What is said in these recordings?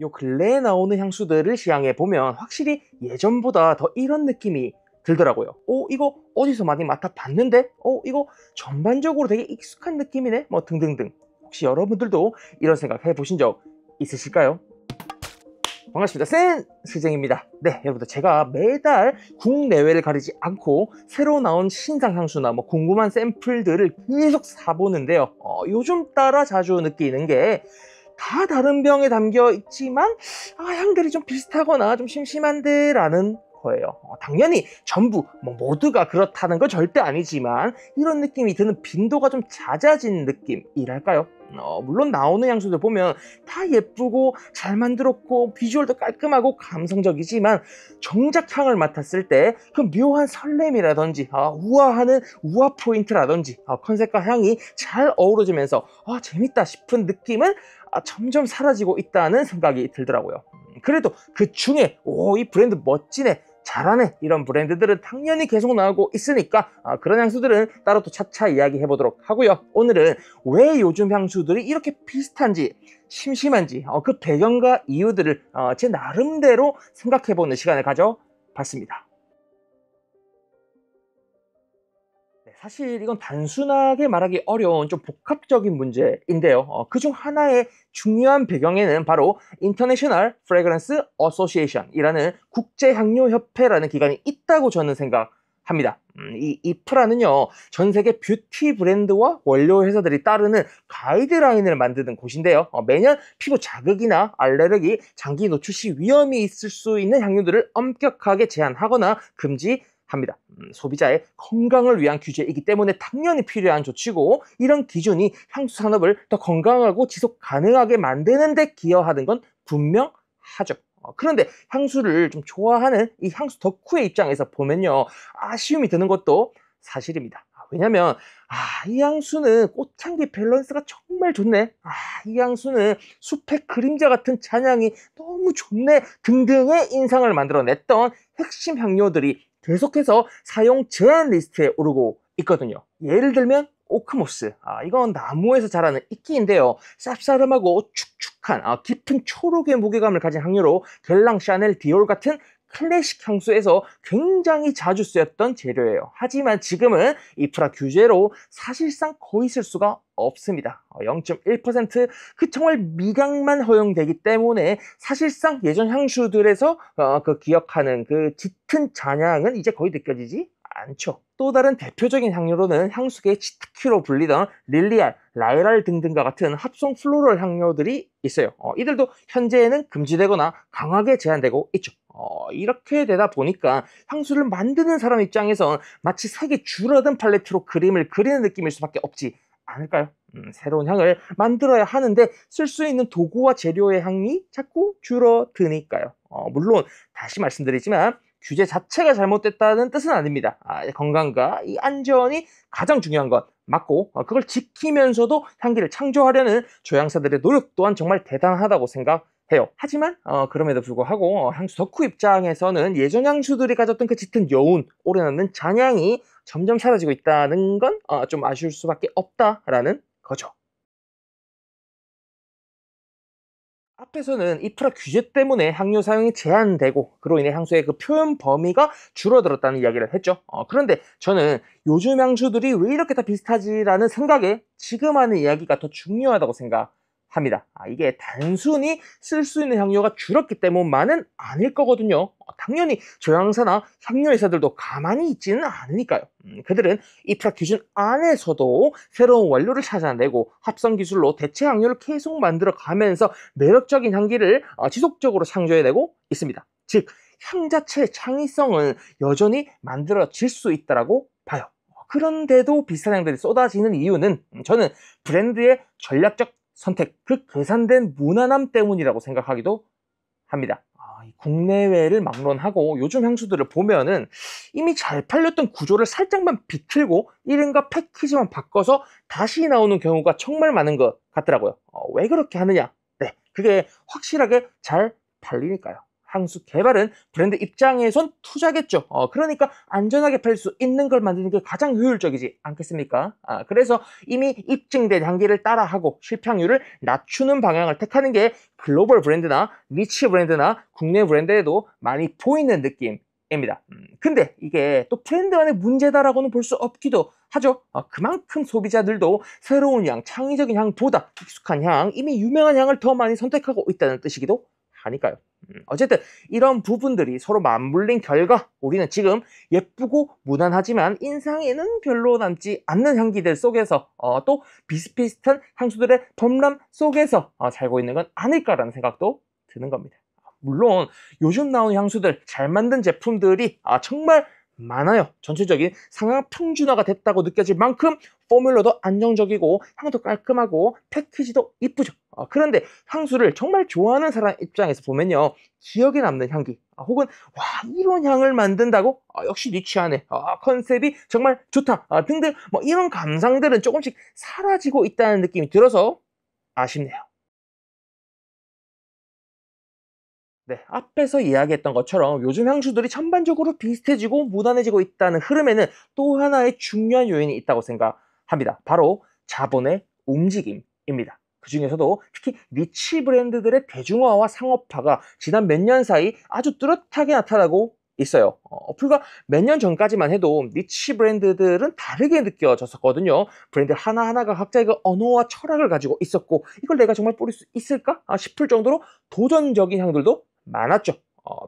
요 근래에 나오는 향수들을 시향해 보면 확실히 예전보다 더 이런 느낌이 들더라고요. 이거 어디서 많이 맡아봤는데? 이거 전반적으로 되게 익숙한 느낌이네? 뭐 등등등. 혹시 여러분들도 이런 생각 해보신 적 있으실까요? 반갑습니다. 센스쟁입니다. 네, 여러분들 제가 매달 국내외를 가리지 않고 새로 나온 신상 향수나 뭐 궁금한 샘플들을 계속 사보는데요. 요즘 따라 자주 느끼는 게 다 다른 병에 담겨 있지만 향들이 좀 비슷하거나 좀 심심한데 라는 거예요. 당연히 전부 모두가 그렇다는 건 절대 아니지만 이런 느낌이 드는 빈도가 좀 잦아진 느낌이랄까요? 물론 나오는 향수들 보면 다 예쁘고 잘 만들었고 비주얼도 깔끔하고 감성적이지만 정작 향을 맡았을 때 그 묘한 설렘이라든지 우아하는 우아 포인트라든지 컨셉과 향이 잘 어우러지면서 재밌다 싶은 느낌은 점점 사라지고 있다는 생각이 들더라고요. 그래도 그 중에 이 브랜드 멋지네, 잘하네, 이런 브랜드들은 당연히 계속 나오고 있으니까 그런 향수들은 따로 또 차차 이야기해 보도록 하고요. 오늘은 왜 요즘 향수들이 이렇게 비슷한지, 심심한지, 그 배경과 이유들을 제 나름대로 생각해 보는 시간을 가져봤습니다. 사실 이건 단순하게 말하기 어려운 좀 복합적인 문제인데요. 그중 하나의 중요한 배경에는 바로 International Fragrance Association 이라는 국제향료협회라는 기관이 있다고 저는 생각합니다. 이 IFRA는요, 전 세계 뷰티 브랜드와 원료 회사들이 따르는 가이드라인을 만드는 곳인데요. 매년 피부 자극이나 알레르기, 장기 노출 시 위험이 있을 수 있는 향료들을 엄격하게 제한하거나 금지합니다. 소비자의 건강을 위한 규제이기 때문에 당연히 필요한 조치고, 이런 기준이 향수 산업을 더 건강하고 지속 가능하게 만드는 데 기여하는 건 분명하죠. 그런데 향수를 좀 좋아하는 이 향수 덕후의 입장에서 보면요, 아쉬움이 드는 것도 사실입니다. 왜냐면 이 향수는 꽃향기 밸런스가 정말 좋네, 이 향수는 숲의 그림자 같은 잔향이 너무 좋네 등등의 인상을 만들어냈던 핵심 향료들이 계속해서 사용 제한 리스트에 오르고 있거든요. 예를 들면 오크모스, 이건 나무에서 자라는 이끼인데요, 쌉싸름하고 축축한 깊은 초록의 무게감을 가진 향료로 겔랑, 샤넬, 디올 같은 클래식 향수에서 굉장히 자주 쓰였던 재료예요. 하지만 지금은 이프라 규제로 사실상 거의 쓸 수가 없습니다. 0.1%, 그 정말 미각만 허용되기 때문에 사실상 예전 향수들에서 그 기억하는 그 짙은 잔향은 이제 거의 느껴지지 않죠. 또 다른 대표적인 향료로는 향수계의 치트키로 불리던 릴리알, 라이랄 등등과 같은 합성 플로럴 향료들이 있어요. 이들도 현재는 금지되거나 강하게 제한되고 있죠. 이렇게 되다 보니까 향수를 만드는 사람 입장에선 마치 색이 줄어든 팔레트로 그림을 그리는 느낌일 수밖에 없지 않을까요? 새로운 향을 만들어야 하는데 쓸 수 있는 도구와 재료의 향이 자꾸 줄어드니까요. 물론 다시 말씀드리지만 규제 자체가 잘못됐다는 뜻은 아닙니다. 건강과 이 안전이 가장 중요한 것 맞고, 그걸 지키면서도 향기를 창조하려는 조향사들의 노력 또한 정말 대단하다고 생각해요. 하지만 그럼에도 불구하고 향수 덕후 입장에서는 예전 향수들이 가졌던 그 짙은 여운, 오래 남는 잔향이 점점 사라지고 있다는 건 좀 아쉬울 수밖에 없다라는 거죠. 앞에서는 이프라 규제 때문에 향료 사용이 제한되고 그로 인해 향수의 그 표현 범위가 줄어들었다는 이야기를 했죠. 그런데 저는 요즘 향수들이 왜 이렇게 다 비슷하지라는 생각에 지금 하는 이야기가 더 중요하다고 생각합니다. 이게 단순히 쓸 수 있는 향료가 줄었기 때문만은 아닐 거거든요. 당연히 조향사나 향료 회사들도 가만히 있지는 않으니까요. 그들은 이프라 기준 안에서도 새로운 원료를 찾아내고 합성 기술로 대체 향료를 계속 만들어 가면서 매력적인 향기를 지속적으로 창조해내고 있습니다. 즉, 향 자체의 창의성은 여전히 만들어질 수 있다고 봐요. 그런데도 비슷한 향들이 쏟아지는 이유는 저는 브랜드의 전략적 선택, 그 계산된 무난함 때문이라고 생각하기도 합니다. 국내외를 막론하고 요즘 향수들을 보면은 이미 잘 팔렸던 구조를 살짝만 비틀고 이름과 패키지만 바꿔서 다시 나오는 경우가 정말 많은 것 같더라고요. 왜 그렇게 하느냐? 네, 그게 확실하게 잘 팔리니까요. 향수 개발은 브랜드 입장에선 투자겠죠. 그러니까 안전하게 팔 수 있는 걸 만드는 게 가장 효율적이지 않겠습니까? 그래서 이미 입증된 향기를 따라하고 실패율을 낮추는 방향을 택하는 게 글로벌 브랜드나 니치 브랜드나 국내 브랜드에도 많이 보이는 느낌입니다. 근데 이게 또 브랜드만의 문제다라고는 볼 수 없기도 하죠. 그만큼 소비자들도 새로운 향, 창의적인 향보다 익숙한 향, 이미 유명한 향을 더 많이 선택하고 있다는 뜻이기도 하니까요. 어쨌든 이런 부분들이 서로 맞물린 결과 우리는 지금 예쁘고 무난하지만 인상에는 별로 남지 않는 향기들 속에서 또 비슷비슷한 향수들의 범람 속에서 살고 있는 건 아닐까라는 생각도 드는 겁니다. 물론 요즘 나오는 향수들 잘 만든 제품들이 정말 많아요. 전체적인 상향 평준화가 됐다고 느껴질 만큼 포뮬러도 안정적이고 향도 깔끔하고 패키지도 이쁘죠. 그런데 향수를 정말 좋아하는 사람 입장에서 보면요, 기억에 남는 향기 혹은 와 이런 향을 만든다고 역시 니 취하네, 컨셉이 정말 좋다 등등 뭐 이런 감상들은 조금씩 사라지고 있다는 느낌이 들어서 아쉽네요. 네, 앞에서 이야기했던 것처럼 요즘 향수들이 전반적으로 비슷해지고 무난해지고 있다는 흐름에는 또 하나의 중요한 요인이 있다고 생각합니다. 바로 자본의 움직임입니다. 그 중에서도 특히 니치 브랜드들의 대중화와 상업화가 지난 몇 년 사이 아주 뚜렷하게 나타나고 있어요. 불과 몇 년 전까지만 해도 니치 브랜드들은 다르게 느껴졌었거든요. 브랜드 하나하나가 각자의 그 언어와 철학을 가지고 있었고 이걸 내가 정말 뿌릴 수 있을까 싶을 정도로 도전적인 향들도 많았죠.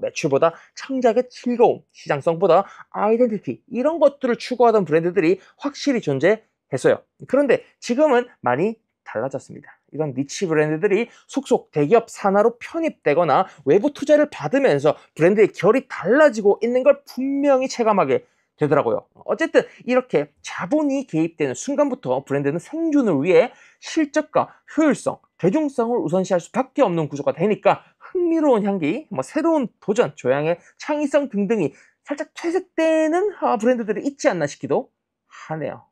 매출보다 창작의 즐거움, 시장성보다 아이덴티티 이런 것들을 추구하던 브랜드들이 확실히 존재했어요. 그런데 지금은 많이 달라졌습니다. 이런 니치 브랜드들이 속속 대기업 산하로 편입되거나 외부 투자를 받으면서 브랜드의 결이 달라지고 있는 걸 분명히 체감하게 되더라고요. 어쨌든 이렇게 자본이 개입되는 순간부터 브랜드는 생존을 위해 실적과 효율성, 대중성을 우선시할 수밖에 없는 구조가 되니까 흥미로운 향기, 새로운 도전, 조향의 창의성 등등이 살짝 퇴색되는 브랜드들이 있지 않나 싶기도 하네요.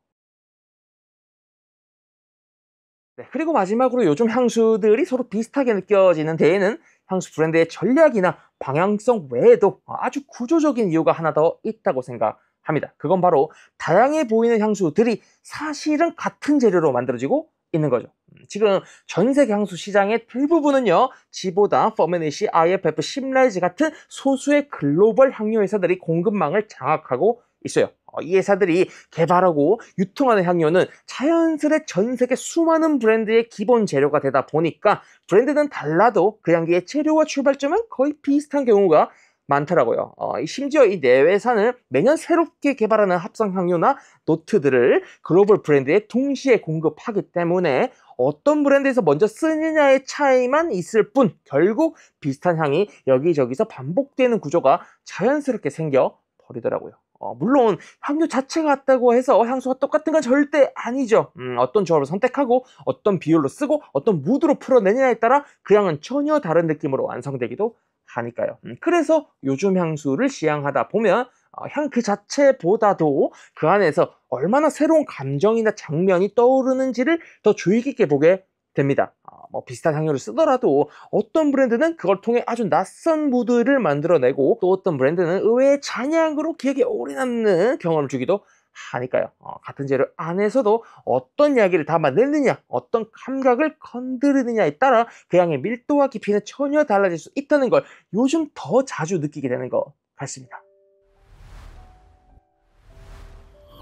네, 그리고 마지막으로 요즘 향수들이 서로 비슷하게 느껴지는 데에는 향수 브랜드의 전략이나 방향성 외에도 아주 구조적인 이유가 하나 더 있다고 생각합니다. 그건 바로 다양해 보이는 향수들이 사실은 같은 재료로 만들어지고 있는 거죠. 지금 전 세계 향수 시장의 대부분은요, 지보다, 퍼메니시, IFF, 심라이즈 같은 소수의 글로벌 향료 회사들이 공급망을 장악하고 있어요. 이 회사들이 개발하고 유통하는 향료는 자연스레 전 세계 수많은 브랜드의 기본 재료가 되다 보니까 브랜드는 달라도 그 향기의 재료와 출발점은 거의 비슷한 경우가 많더라고요. 심지어 이 내외사는 매년 새롭게 개발하는 합성 향료나 노트들을 글로벌 브랜드에 동시에 공급하기 때문에 어떤 브랜드에서 먼저 쓰느냐의 차이만 있을 뿐 결국 비슷한 향이 여기저기서 반복되는 구조가 자연스럽게 생겨 버리더라고요. 물론 향료 자체가 같다고 해서 향수가 똑같은 건 절대 아니죠. 어떤 조합을 선택하고 어떤 비율로 쓰고 어떤 무드로 풀어내느냐에 따라 그 향은 전혀 다른 느낌으로 완성되기도 하니까요. 그래서 요즘 향수를 시향하다 보면 향 그 자체보다도 그 안에서 얼마나 새로운 감정이나 장면이 떠오르는지를 더 주의 깊게 보게 됩니다. 비슷한 향료를 쓰더라도 어떤 브랜드는 그걸 통해 아주 낯선 무드를 만들어내고 또 어떤 브랜드는 의외의 잔향으로 기억에 오래 남는 경험을 주기도 하니까요. 같은 재료 안에서도 어떤 이야기를 담아내느냐, 어떤 감각을 건드리느냐에 따라 그 향의 밀도와 깊이는 전혀 달라질 수 있다는 걸 요즘 더 자주 느끼게 되는 것 같습니다.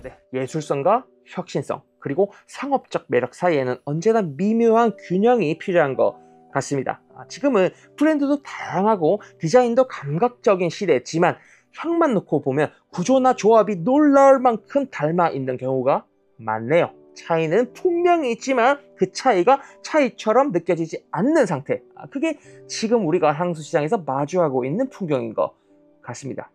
네, 예술성과 혁신성 그리고 상업적 매력 사이에는 언제나 미묘한 균형이 필요한 것 같습니다. 지금은 브랜드도 다양하고 디자인도 감각적인 시대지만 향만 놓고 보면 구조나 조합이 놀라울 만큼 닮아 있는 경우가 많네요. 차이는 분명히 있지만 그 차이가 차이처럼 느껴지지 않는 상태, 그게 지금 우리가 향수 시장에서 마주하고 있는 풍경인 것 같습니다.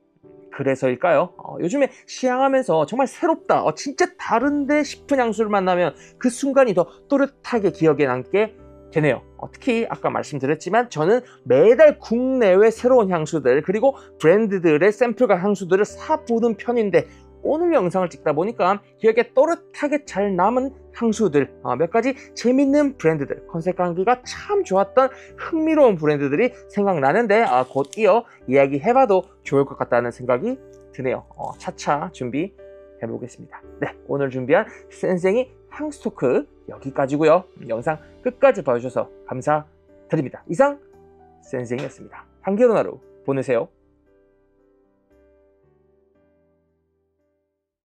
그래서일까요? 요즘에 시향하면서 정말 새롭다, 진짜 다른데 싶은 향수를 만나면 그 순간이 더 또렷하게 기억에 남게 되네요. 특히 아까 말씀드렸지만 저는 매달 국내외 새로운 향수들 그리고 브랜드들의 샘플과 향수들을 사보는 편인데 오늘 영상을 찍다 보니까 기억에 또렷하게 잘 남은 향수들, 몇 가지 재밌는 브랜드들, 컨셉 관계가 참 좋았던 흥미로운 브랜드들이 생각나는데 곧 이어 이야기해봐도 좋을 것 같다는 생각이 드네요. 차차 준비해 보겠습니다. 네, 오늘 준비한 센생이 향수 토크 여기까지고요. 영상 끝까지 봐주셔서 감사드립니다. 이상 센생이었습니다. 향기로운 하루 보내세요.